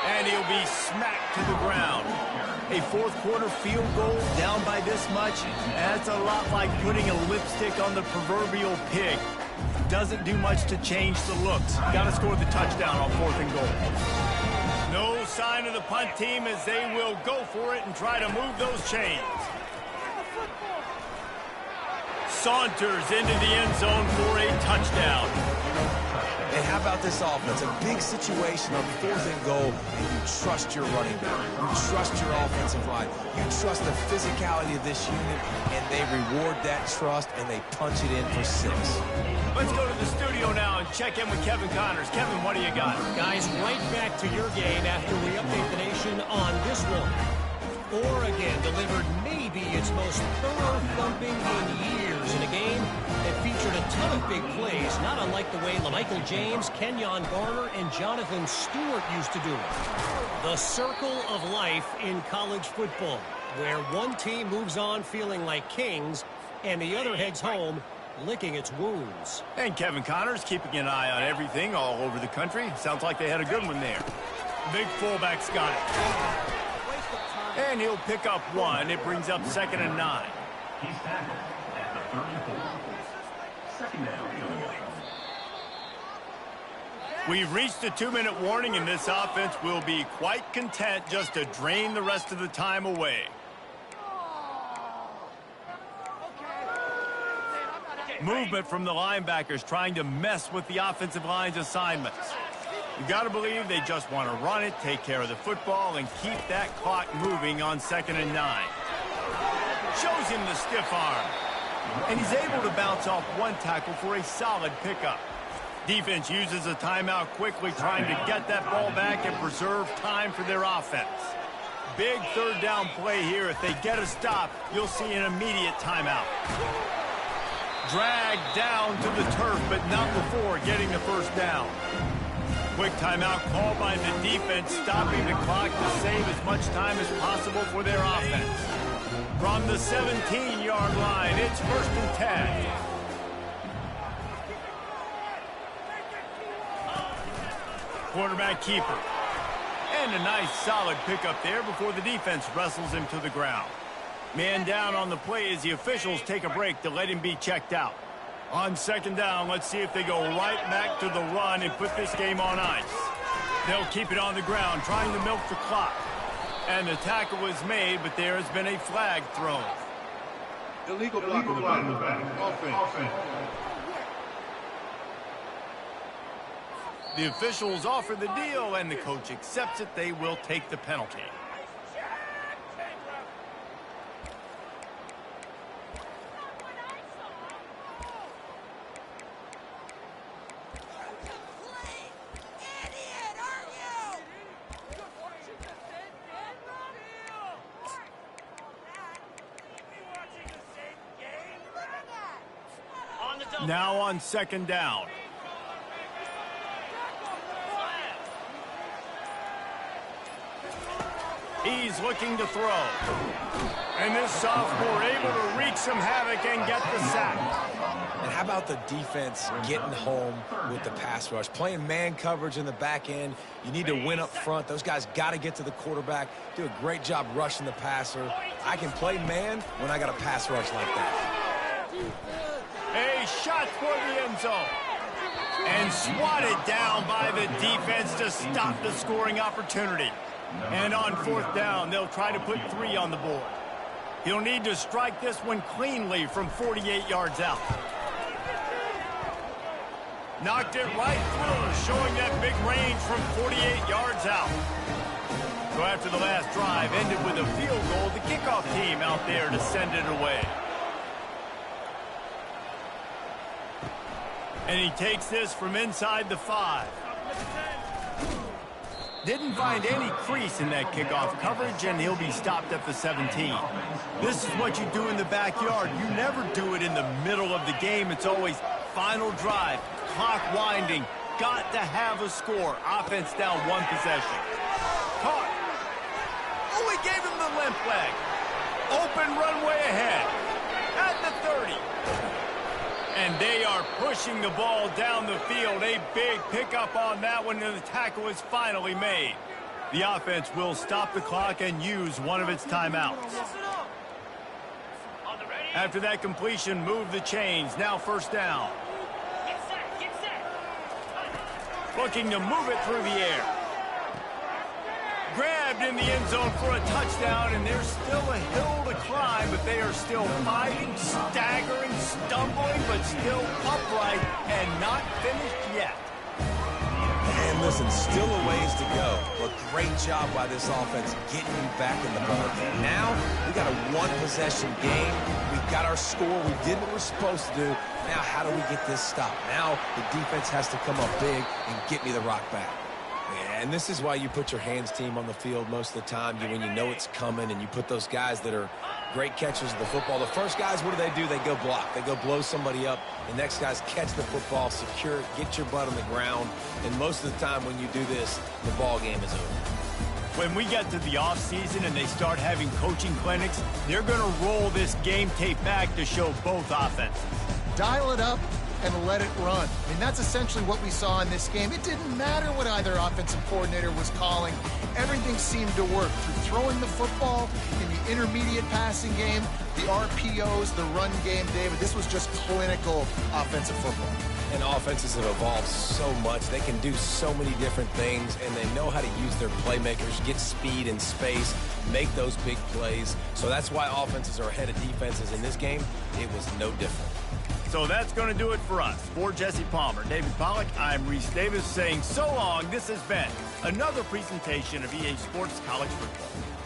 And he'll be smacked to the ground. A fourth quarter field goal down by this much, that's a lot like putting a lipstick on the proverbial pig. Doesn't do much to change the looks. Got to score the touchdown on 4th and goal. No sign of the punt team as they will go for it and try to move those chains. Saunters into the end zone for a touchdown. And how about this offense? A big situation on 4th and goal, and you trust your running back. You trust your offensive line. You trust the physicality of this unit, and they reward that trust, and they punch it in for 6. Let's go to the studio now and check in with Kevin Connors. Kevin, what do you got? Guys, right back to your game after we update the nation on this one. Oregon delivered maybe its most thorough thumping in years in a game that featured a ton of big plays, not unlike the way LaMichael James, Kenyon Garner, and Jonathan Stewart used to do it. The circle of life in college football, where one team moves on feeling like kings and the other heads home licking its wounds. And Kevin Connors keeping an eye on everything all over the country. Sounds like they had a good one there. Big fullback's got it. And he'll pick up 1. It brings up 2nd and 9. He's tackled at the 34. 2nd down. We've reached a 2-minute warning, and this offense will be quite content just to drain the rest of the time away. Movement from the linebackers trying to mess with the offensive line's assignments. You got to believe they just want to run it, take care of the football, and keep that clock moving on 2nd and 9. Shows him the stiff arm. And he's able to bounce off 1 tackle for a solid pickup. Defense uses a timeout quickly, trying to get that ball back and preserve time for their offense. Big 3rd down play here. If they get a stop, you'll see an immediate timeout. Dragged down to the turf, but not before getting the 1st down. Quick timeout called by the defense, stopping the clock to save as much time as possible for their offense. From the 17-yard line, it's 1st and 10. Quarterback keeper. And a nice solid pickup there before the defense wrestles him to the ground. Man down on the play as the officials take a break to let him be checked out. On 2nd down, let's see if they go right back to the run and put this game on ice. They'll keep it on the ground, trying to milk the clock. And the tackle was made, but there has been a flag thrown. Illegal block in the back. Offense. The officials offer the deal, and the coach accepts it. They will take the penalty. Now on 2nd down. He's looking to throw. And this sophomore able to wreak some havoc and get the sack. And how about the defense getting home with the pass rush? Playing man coverage in the back end. You need to win up front. Those guys got to get to the quarterback. Do a great job rushing the passer. I can play man when I got a pass rush like that. A shot toward the end zone. And swatted down by the defense to stop the scoring opportunity. And on 4th down, they'll try to put 3 on the board. He'll need to strike this one cleanly from 48 yards out. Knocked it right through, showing that big range from 48 yards out. So after the last drive ended with a field goal, the kickoff team out there to send it away. And he takes this from inside the 5. Didn't find any crease in that kickoff coverage, and he'll be stopped at the 17. This is what you do in the backyard. You never do it in the middle of the game. It's always final drive, clock winding, got to have a score. Offense down 1 possession. Caught. Oh, he gave him the limp leg. Open runway ahead. At the 30. And they are pushing the ball down the field. A big pickup on that one, and the tackle is finally made. The offense will stop the clock and use one of its timeouts. After that completion, move the chains. Now first down. Get set, get set. Looking to move it through the air. Grabbed in the end zone for a touchdown, and there's still a hill to climb, but they are still fighting, staggering, stumbling, but still upright and not finished yet. And listen, still a ways to go, but great job by this offense getting you back in the ball game. Now, we got a one-possession game. We got our score. We did what we're supposed to do. Now, how do we get this stopped? Now, the defense has to come up big and get me the rock back. And this is why you put your hands team on the field most of the time, when you know it's coming, and you put those guys that are great catchers of the football. The first guys, what do? They go block. They go blow somebody up. The next guys catch the football, secure it, get your butt on the ground. And most of the time when you do this, the ball game is over. When we get to the offseason and they start having coaching clinics, they're going to roll this game tape back to show both offenses. Dial it up and let it run. I mean, that's essentially what we saw in this game. It didn't matter what either offensive coordinator was calling. Everything seemed to work through throwing the football in the intermediate passing game, the RPOs, the run game, David. This was just clinical offensive football. And offenses have evolved so much. They can do so many different things, and they know how to use their playmakers, get speed and space, make those big plays. So that's why offenses are ahead of defenses. In this game, it was no different. So that's going to do it for us. For Jesse Palmer, David Pollack, I'm Reese Davis saying so long. This has been another presentation of EA Sports College Football.